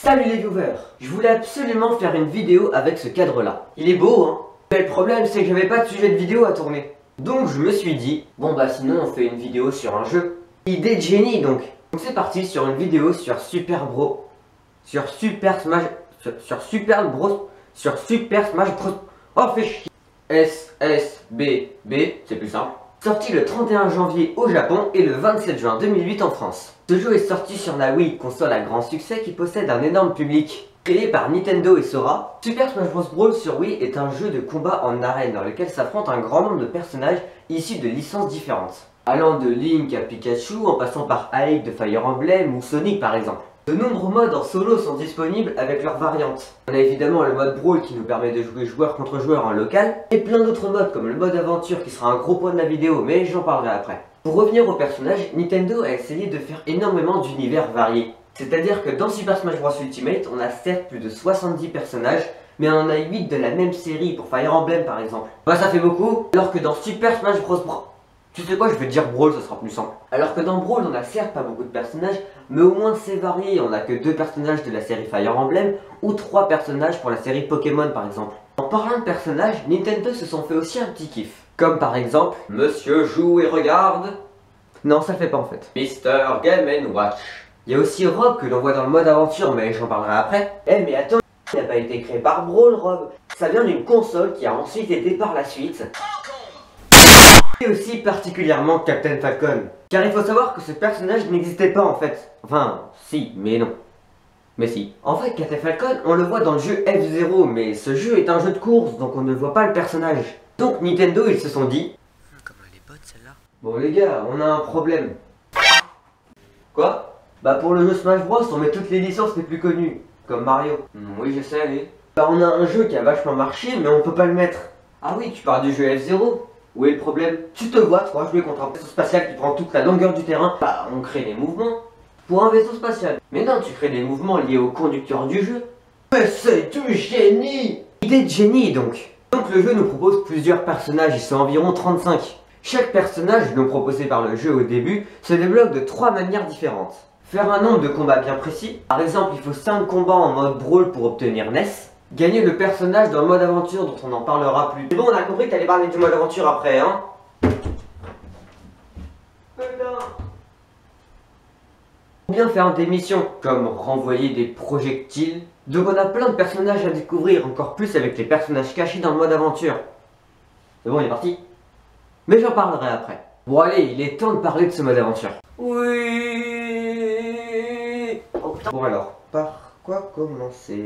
Salut les viewers, je voulais absolument faire une vidéo avec ce cadre là. Il est beau hein, mais le problème c'est que j'avais pas de sujet de vidéo à tourner. Donc je me suis dit, bon bah sinon on fait une vidéo sur un jeu. Idée de génie donc. Donc c'est parti sur une vidéo sur Super Bros. Sur Super Smash Bros. Oh fais chier. SSBB, c'est plus simple. Sorti le 31 janvier au Japon et le 27 juin 2008 en France. Ce jeu est sorti sur la Wii, console à grand succès qui possède un énorme public. Créé par Nintendo et Sora, Super Smash Bros. Brawl sur Wii est un jeu de combat en arène dans lequel s'affrontent un grand nombre de personnages issus de licences différentes. Allant de Link à Pikachu en passant par Ike de Fire Emblem ou Sonic par exemple. De nombreux modes en solo sont disponibles avec leurs variantes. On a évidemment le mode Brawl qui nous permet de jouer joueur contre joueur en local, et plein d'autres modes comme le mode aventure qui sera un gros point de la vidéo, mais j'en parlerai après. Pour revenir au personnage, Nintendo a essayé de faire énormément d'univers variés. C'est-à-dire que dans Super Smash Bros Ultimate, on a certes plus de 70 personnages, mais on en a 8 de la même série pour Fire Emblem par exemple. Bah ça fait beaucoup, alors que dans Super Smash Bros. Tu sais quoi, je vais te dire Brawl, ça sera plus simple. Alors que dans Brawl, on a certes pas beaucoup de personnages, mais au moins c'est varié. On a que 2 personnages de la série Fire Emblem, ou 3 personnages pour la série Pokémon par exemple. En parlant de personnages, Nintendo se sont fait aussi un petit kiff. Comme par exemple, Monsieur joue et regarde. Non, ça le fait pas en fait. Mister Game & Watch. Il y a aussi Rob que l'on voit dans le mode aventure, mais j'en parlerai après. Eh mais attends, il n'a pas été créé par Brawl, Rob. Ça vient d'une console qui a ensuite été par la suite. Et aussi particulièrement Captain Falcon. Car il faut savoir que ce personnage n'existait pas en fait. Enfin, si, mais non. Mais si. En fait, Captain Falcon, on le voit dans le jeu F-Zero, mais ce jeu est un jeu de course, donc on ne voit pas le personnage. Donc Nintendo, ils se sont dit... Comment elle est bonne celle-là. Bon les gars, on a un problème. Quoi? Bah pour le jeu Smash Bros, on met toutes les licences les plus connues. Comme Mario. Oui, je sais, allez. Bah on a un jeu qui a vachement marché, mais on peut pas le mettre. Ah oui, tu parles du jeu F-Zero? Où est le problème? Tu te vois, toi, jouer contre un vaisseau spatial qui prend toute la longueur du terrain. Bah, on crée des mouvements pour un vaisseau spatial. Mais non, tu crées des mouvements liés au conducteur du jeu. Mais c'est du génie! Idée de génie, donc. Donc le jeu nous propose plusieurs personnages, ils sont environ 35. Chaque personnage, non proposé par le jeu au début, se débloque de 3 manières différentes. Faire un nombre de combats bien précis. Par exemple, il faut 5 combats en mode Brawl pour obtenir Ness. Gagner le personnage dans le mode aventure dont on en parlera plus. C'est bon, on a compris que t'allais parler du mode aventure après, hein? Putain. Ou bien faire des missions, comme renvoyer des projectiles. Donc on a plein de personnages à découvrir, encore plus avec les personnages cachés dans le mode aventure. C'est bon, il est parti? Mais j'en parlerai après. Bon allez, il est temps de parler de ce mode aventure. Oui. Oh, putain. Bon alors, par quoi commencer?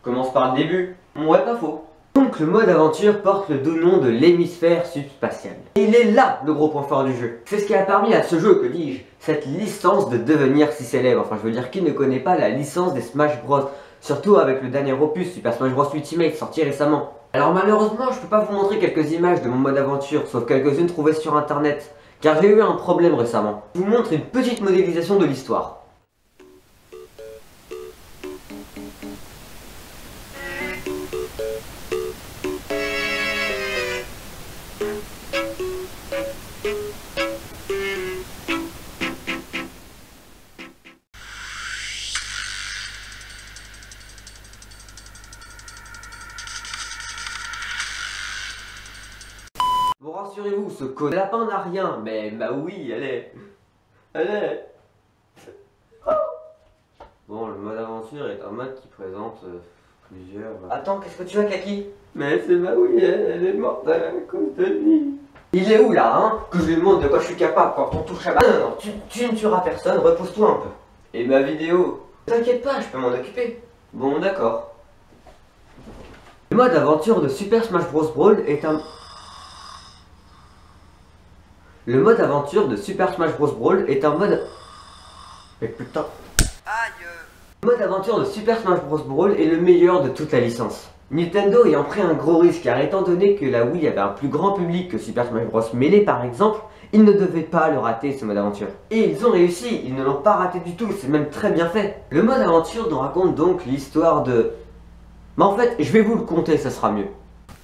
Commence par le début. Ouais, pas faux. Donc le mode aventure porte le doux nom de l'hémisphère subspatial. Et il est là le gros point fort du jeu. C'est ce qui a permis à ce jeu, que dis-je, cette licence de devenir si célèbre. Enfin je veux dire, qui ne connaît pas la licence des Smash Bros. Surtout avec le dernier opus Super Smash Bros Ultimate sorti récemment. Alors malheureusement je peux pas vous montrer quelques images de mon mode aventure, sauf quelques-unes trouvées sur internet. Car j'ai eu un problème récemment. Je vous montre une petite modélisation de l'histoire. Bon, rassurez-vous, ce code lapin n'a rien, mais bah oui, elle est. Oh. Bon, le mode aventure est un mode qui présente plusieurs... Attends, qu'est-ce que tu as, Kaki? Mais c'est bah oui, elle est morte à cause de lui. Il est où là, hein? Que je lui montre de quoi je suis capable quand on touche à... Ah non, non, tu ne tueras personne, repose-toi un peu. Et ma vidéo? T'inquiète pas, je peux m'en occuper. Bon, d'accord. Le mode aventure de Super Smash Bros. Brawl est un... Le mode aventure de Super Smash Bros. Brawl est un mode... Mais putain... Aïe. Le mode aventure de Super Smash Bros. Brawl est le meilleur de toute la licence. Nintendo ayant pris un gros risque, car étant donné que la Wii avait un plus grand public que Super Smash Bros. Melee par exemple, ils ne devaient pas le rater ce mode aventure. Et ils ont réussi, ils ne l'ont pas raté du tout, c'est même très bien fait. Le mode aventure nous raconte donc l'histoire de... Mais en fait, je vais vous le conter, ça sera mieux.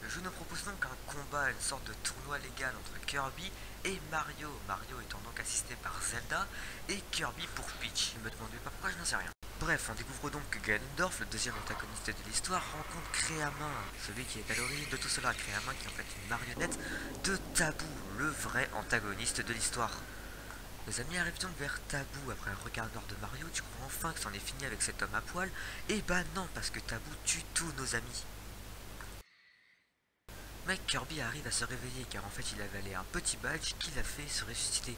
Le jeu nous propose donc un combat, une sorte de tournoi légal entre Kirby et Mario Mario, Mario étant donc assisté par Zelda, et Kirby pour Peach. Ne me demandez pas pourquoi, je n'en sais rien. Bref, on découvre donc que Ganondorf, le deuxième antagoniste de l'histoire, rencontre Créamin, celui qui est à l'origine de tout cela. Créamin qui est en fait une marionnette de Tabou, le vrai antagoniste de l'histoire. Nos amis arrivent donc vers Tabou après un regard noir de Mario. Tu crois enfin que c'en est fini avec cet homme à poil? Eh bah non, parce que Tabou tue tous nos amis. Mais Kirby arrive à se réveiller car en fait il avalé un petit badge qui l'a fait se ressusciter.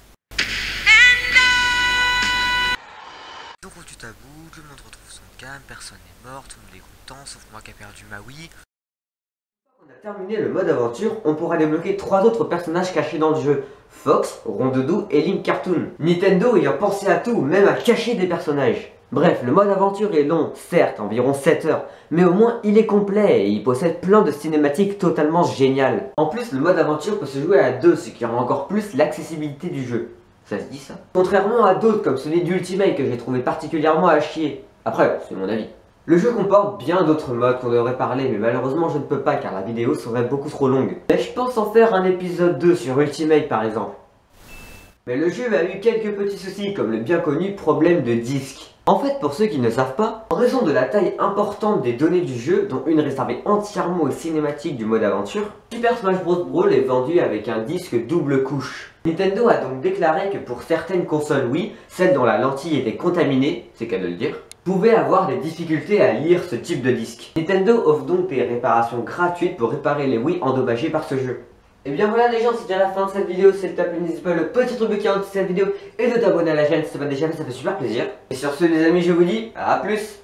Donc on tue Tabou, le monde retrouve son calme, personne n'est mort, tout le monde est content, sauf moi qui a perdu ma Wii. Quand on a terminé le mode aventure, on pourra débloquer 3 autres personnages cachés dans le jeu. Fox, Rondoudou et Link Cartoon. Nintendo ayant pensé à tout, même à cacher des personnages. Bref, le mode aventure est long, certes, environ 7 heures, mais au moins il est complet et il possède plein de cinématiques totalement géniales. En plus, le mode aventure peut se jouer à 2, ce qui rend encore plus l'accessibilité du jeu. Ça se dit ça? Contrairement à d'autres comme celui d'Ultimate que j'ai trouvé particulièrement à chier. Après, c'est mon avis. Le jeu comporte bien d'autres modes qu'on devrait parler, mais malheureusement je ne peux pas car la vidéo serait beaucoup trop longue. Mais je pense en faire un épisode 2 sur Ultimate par exemple. Mais le jeu a eu quelques petits soucis comme le bien connu problème de disque. En fait, pour ceux qui ne savent pas, en raison de la taille importante des données du jeu, dont une réservée entièrement aux cinématiques du mode aventure, Super Smash Bros. Brawl est vendu avec un disque double couche. Nintendo a donc déclaré que pour certaines consoles Wii, celles dont la lentille était contaminée, c'est qu'à de le dire, pouvaient avoir des difficultés à lire ce type de disque. Nintendo offre donc des réparations gratuites pour réparer les Wii endommagés par ce jeu. Et bien voilà les gens, c'est déjà la fin de cette vidéo. Si elle t'a plu, n'hésite pas le petit truc qui est en dessous de cette vidéo et de t'abonner à la chaîne si ce n'est pas déjà fait, ça fait super plaisir. Et sur ce les amis, je vous dis à plus.